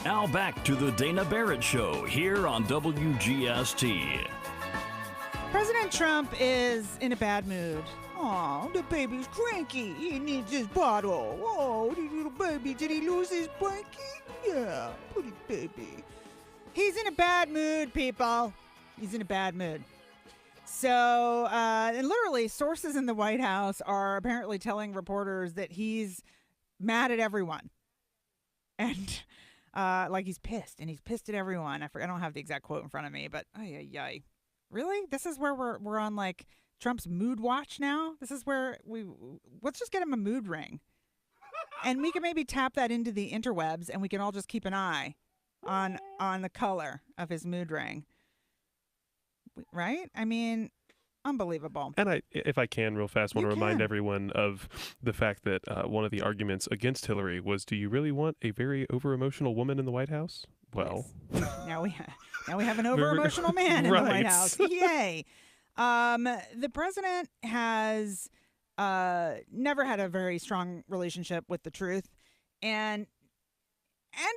Now back to the Dana Barrett Show here on WGST. President Trump is in a bad mood. Oh, the baby's cranky. He needs his bottle. Oh, the little baby. Did he lose his blanket? Yeah, pretty baby. He's in a bad mood, people. He's in a bad mood. So, and literally, sources in the White House are apparently telling reporters that he's mad at everyone. And, like, he's pissed. And he's pissed at everyone. I don't have the exact quote in front of me, but, ay. Really? This is where we're on, like, Trump's mood watch now? This is where let's just get him a mood ring. And we can maybe tap that into the interwebs, and we can all just keep an eye on the color of his mood ring. Right? I mean, unbelievable. And if I can, real fast, want to remind everyone of the fact that one of the arguments against Hillary was, do you really want a very over-emotional woman in the White House? Well, yes. now we have an over-emotional man in the White House. Yay. The president has never had a very strong relationship with the truth and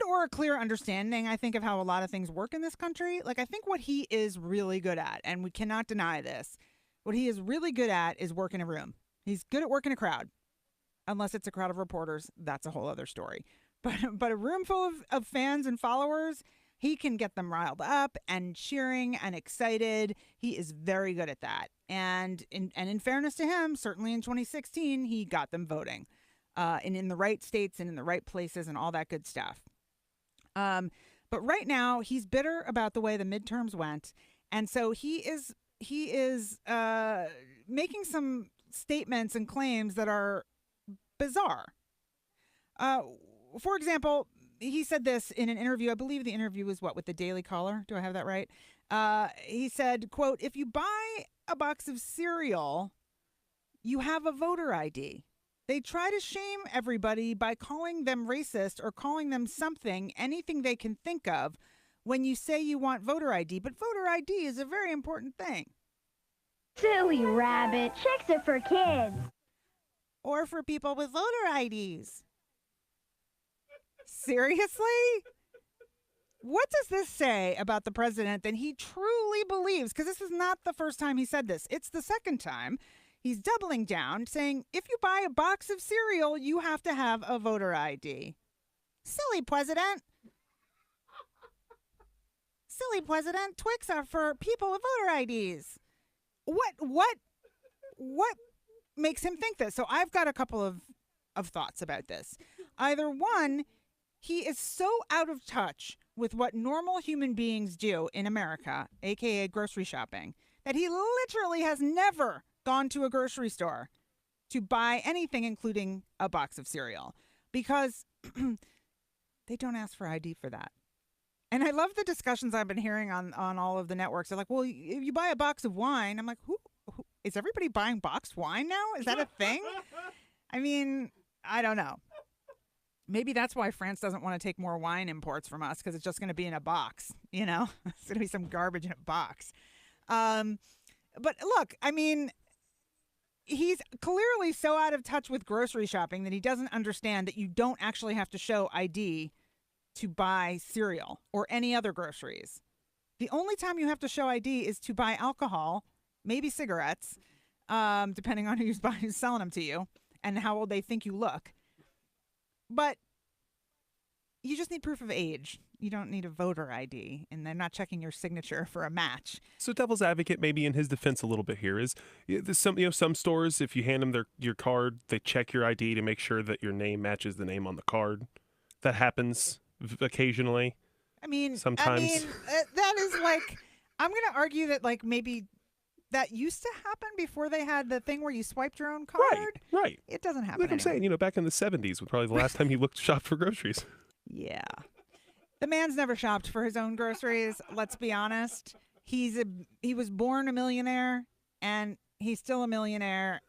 or a clear understanding, I think, of how a lot of things work in this country. Like, I think what he is really good at, and we cannot deny this, what he is really good at is working a room. He's good at working a crowd. Unless it's a crowd of reporters, that's a whole other story. But a room full of fans and followers, he can get them riled up and cheering and excited. He is very good at that. And in fairness to him, certainly in 2016, he got them voting and in the right states and in the right places and all that good stuff. But right now, he's bitter about the way the midterms went. And so he is making some statements and claims that are bizarre. For example, he said this in an interview. I believe the interview was with the Daily Caller. Do I have that right? He said, quote, if you buy a box of cereal, you have a voter ID. They try to shame everybody by calling them racist or calling them anything they can think of when you say you want voter ID. But voter ID is a very important thing. Silly rabbit. Checks are for kids. Or for people with voter IDs. Seriously? What does this say about the president that he truly believes? Because this is not the first time he said this. It's the second time. He's doubling down, saying, if you buy a box of cereal, you have to have a voter ID. Silly president. Silly president. Twix are for people with voter IDs. What makes him think this? So I've got a couple of thoughts about this. Either one, he is so out of touch with what normal human beings do in America, a.k.a. grocery shopping, that he literally has never gone to a grocery store to buy anything, including a box of cereal, because they don't ask for ID for that. And I love the discussions I've been hearing on all of the networks. They're like, well, if you buy a box of wine, I'm like, who is everybody buying boxed wine now? Is that a thing? I mean, I don't know. Maybe that's why France doesn't want to take more wine imports from us, because it's just going to be in a box, you know? It's going to be some garbage in a box. But look, I mean, he's clearly so out of touch with grocery shopping that he doesn't understand that you don't actually have to show ID to buy cereal or any other groceries. The only time you have to show ID is to buy alcohol, maybe cigarettes, depending on who's selling them to you and how old they think you look. But you just need proof of age. You don't need a voter ID, and they're not checking your signature for a match. So devil's advocate, maybe in his defense a little bit here, is some stores, if you hand them your card, they check your ID to make sure that your name matches the name on the card. That happens occasionally. Sometimes. That is like, I'm going to argue that like maybe that used to happen before they had the thing where you swiped your own card. Right. It doesn't happen Like I'm saying, back in the 70s was probably the last time he shopped for groceries. Yeah. The man's never shopped for his own groceries. Let's be honest. He was born a millionaire, and he's still a millionaire,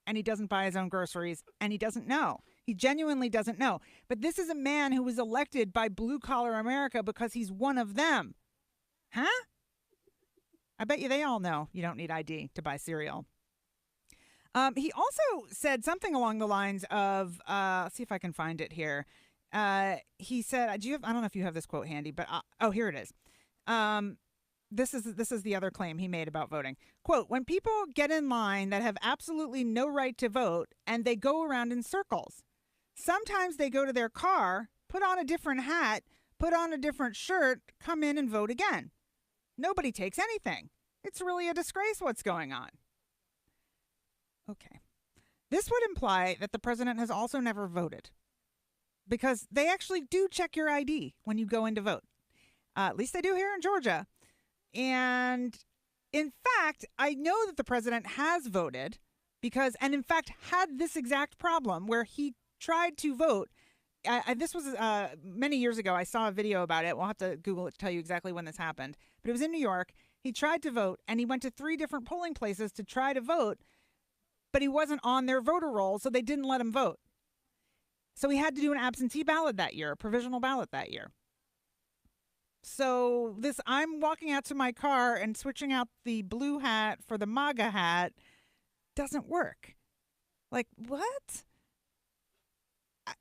and he doesn't buy his own groceries, and he doesn't know. He genuinely doesn't know. But this is a man who was elected by blue-collar America because he's one of them. Huh? I bet you they all know you don't need ID to buy cereal. He also said something along the lines of, see if I can find it here. He said, "Do you have? I don't know if you have this quote handy, but here it is. This is the other claim he made about voting. Quote, when people get in line that have absolutely no right to vote and they go around in circles, sometimes they go to their car, put on a different hat, put on a different shirt, come in and vote again. Nobody takes anything. It's really a disgrace what's going on." Okay. This would imply that the president has also never voted, because they actually do check your ID when you go in to vote. At least they do here in Georgia. And in fact, I know that the president has voted and in fact had this exact problem where he tried to vote. This was many years ago. I saw a video about it. We'll have to Google it to tell you exactly when this happened. But it was in New York. He tried to vote, and he went to 3 different polling places to try to vote, but he wasn't on their voter roll, so they didn't let him vote. So he had to do an absentee ballot that year, a provisional ballot that year. So I'm walking out to my car and switching out the blue hat for the MAGA hat doesn't work. Like, what?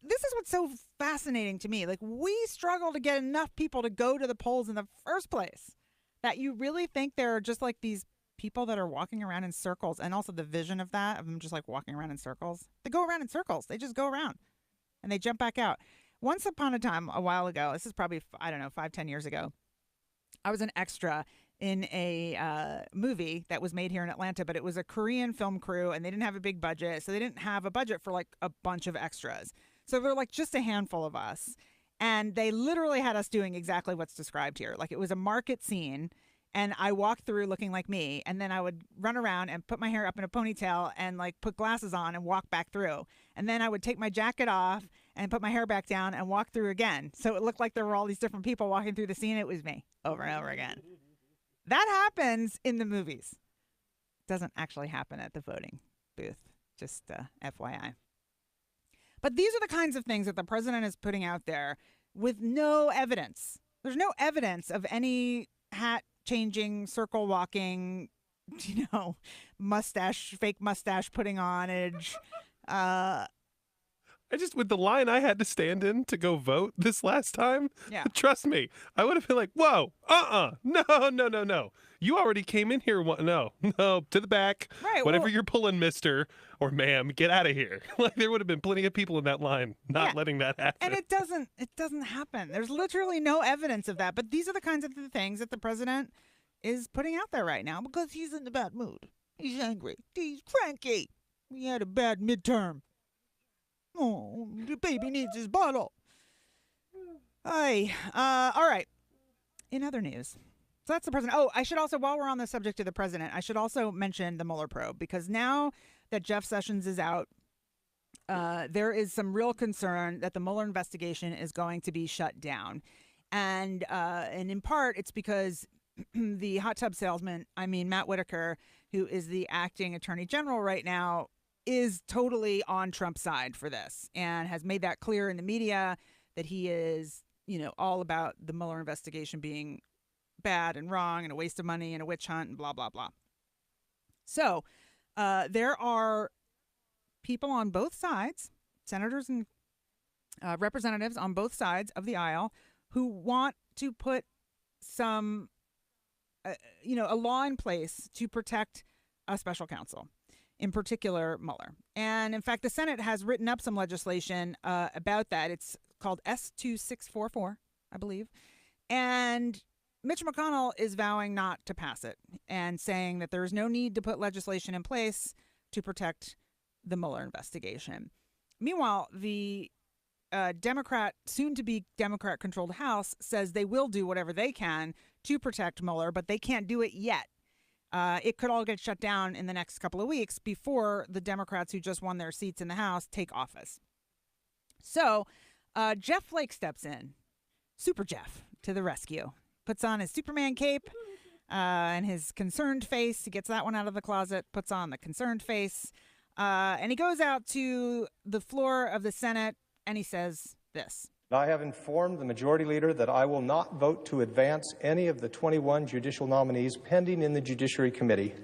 This is what's so fascinating to me. Like, we struggle to get enough people to go to the polls in the first place that you really think there are just like these people that are walking around in circles, and also the vision of them just like walking around in circles. They go around in circles. They just go around and they jump back out. Once upon a time, a while ago, this is probably, 5-10 years ago, I was an extra in a movie that was made here in Atlanta, but it was a Korean film crew, and they didn't have a big budget, so they didn't have a budget for like a bunch of extras. So there were like just a handful of us, and they literally had us doing exactly what's described here. Like, it was a market scene, and I walked through looking like me, and then I would run around and put my hair up in a ponytail and like put glasses on and walk back through. And then I would take my jacket off and put my hair back down and walk through again. So it looked like there were all these different people walking through the scene. It was me over and over again. That happens in the movies. Doesn't actually happen at the voting booth. Just FYI. But these are the kinds of things that the president is putting out there with no evidence. There's no evidence of any hat changing, circle walking, fake mustache putting on edge. With the line I had to stand in to go vote this last time, yeah. Trust me, I would have been like, whoa, no. You already came in here. No, to the back. Right, whatever you're pulling, mister or ma'am, get out of here. Like, there would have been plenty of people in that line not letting that happen. And it doesn't happen. There's literally no evidence of that. But these are the kinds of things that the president is putting out there right now because he's in a bad mood. He's angry. He's cranky. He had a bad midterm. Oh, the baby needs his bottle. All right. In other news, so that's the president. Oh, I should also, while we're on the subject of the president, I should also mention the Mueller probe, because now that Jeff Sessions is out, there is some real concern that the Mueller investigation is going to be shut down. And in part, it's because the hot tub salesman, Matt Whitaker, who is the acting attorney general right now, is totally on Trump's side for this and has made that clear in the media that he is, all about the Mueller investigation being bad and wrong and a waste of money and a witch hunt and blah, blah, blah. So there are people on both sides, senators and representatives on both sides of the aisle, who want to put some, a law in place to protect a special counsel. In particular, Mueller. And in fact, the Senate has written up some legislation about that. It's called S-2644, I believe. And Mitch McConnell is vowing not to pass it and saying that there is no need to put legislation in place to protect the Mueller investigation. Meanwhile, the soon-to-be Democrat-controlled House says they will do whatever they can to protect Mueller, but they can't do it yet. It could all get shut down in the next couple of weeks before the Democrats who just won their seats in the House take office. So Jeff Flake steps in, Super Jeff, to the rescue, puts on his Superman cape and his concerned face. He gets that one out of the closet, puts on the concerned face, and he goes out to the floor of the Senate and he says this. I have informed the Majority Leader that I will not vote to advance any of the 21 judicial nominees pending in the Judiciary Committee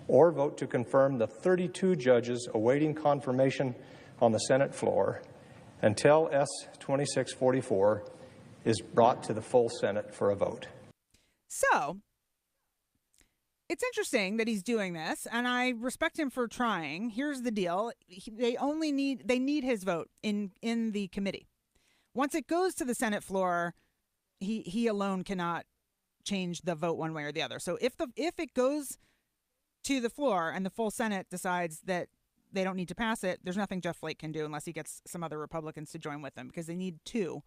or vote to confirm the 32 judges awaiting confirmation on the Senate floor, until S. 2644 is brought to the full Senate for a vote. So it's interesting that he's doing this, and I respect him for trying. Here's the deal. They need his vote in the committee. Once it goes to the Senate floor, he alone cannot change the vote one way or the other. So if it goes to the floor and the full Senate decides that they don't need to pass it, there's nothing Jeff Flake can do unless he gets some other Republicans to join with him, because they need 2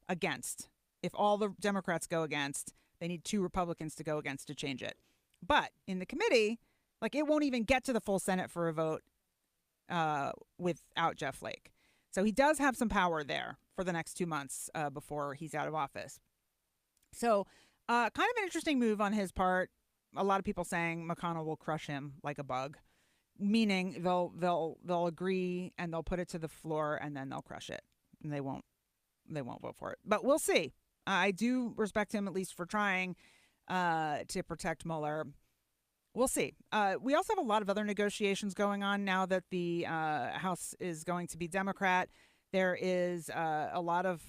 against. If all the Democrats go against, they need 2 Republicans to go against to change it. But in the committee, it won't even get to the full Senate for a vote without Jeff Flake. So he does have some power there for the next 2 months before he's out of office. So kind of an interesting move on his part. A lot of people saying McConnell will crush him like a bug, meaning they'll agree and they'll put it to the floor and then they'll crush it, and they won't vote for it. But we'll see. I do respect him at least for trying to protect Mueller. We'll see. We also have a lot of other negotiations going on now that the House is going to be Democrat. There is a lot of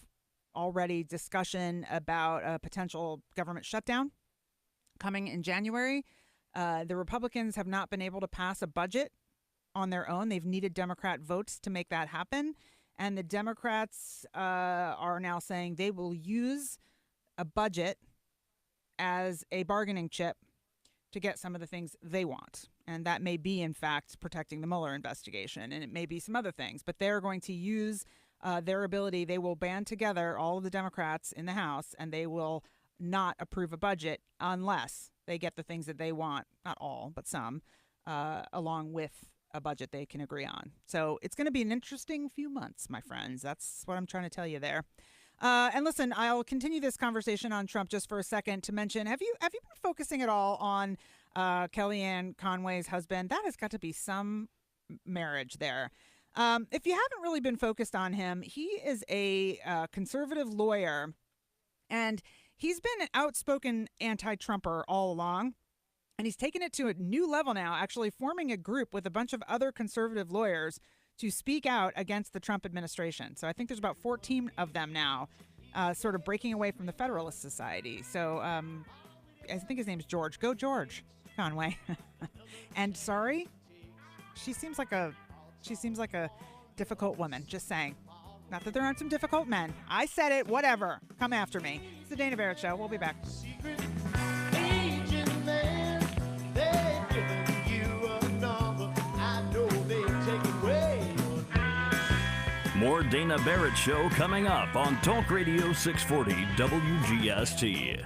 already discussion about a potential government shutdown coming in January. The Republicans have not been able to pass a budget on their own. They've needed Democrat votes to make that happen. And the Democrats are now saying they will use a budget as a bargaining chip to get some of the things they want. And that may be, in fact, protecting the Mueller investigation. And it may be some other things. But they're going to use their ability. They will band together all of the Democrats in the House, and they will not approve a budget unless they get the things that they want. Not all, but some, along with a budget they can agree on. So it's going to be an interesting few months, my friends. That's what I'm trying to tell you there. And listen, I'll continue this conversation on Trump just for a second to mention, have you been focusing at all on Kellyanne Conway's husband? That has got to be some marriage there. If you haven't really been focused on him, he is a conservative lawyer, and he's been an outspoken anti-Trumper all along. And he's taken it to a new level now, actually forming a group with a bunch of other conservative lawyers to speak out against the Trump administration. So I think there's about 14 of them now, sort of breaking away from the Federalist Society. So I think his name's George. Go George Conway. And sorry, she seems like a difficult woman. Just saying. Not that there aren't some difficult men. I said it. Whatever. Come after me. It's the Dana Barrett Show. We'll be back. More Dana Barrett Show coming up on Talk Radio 640 WGST.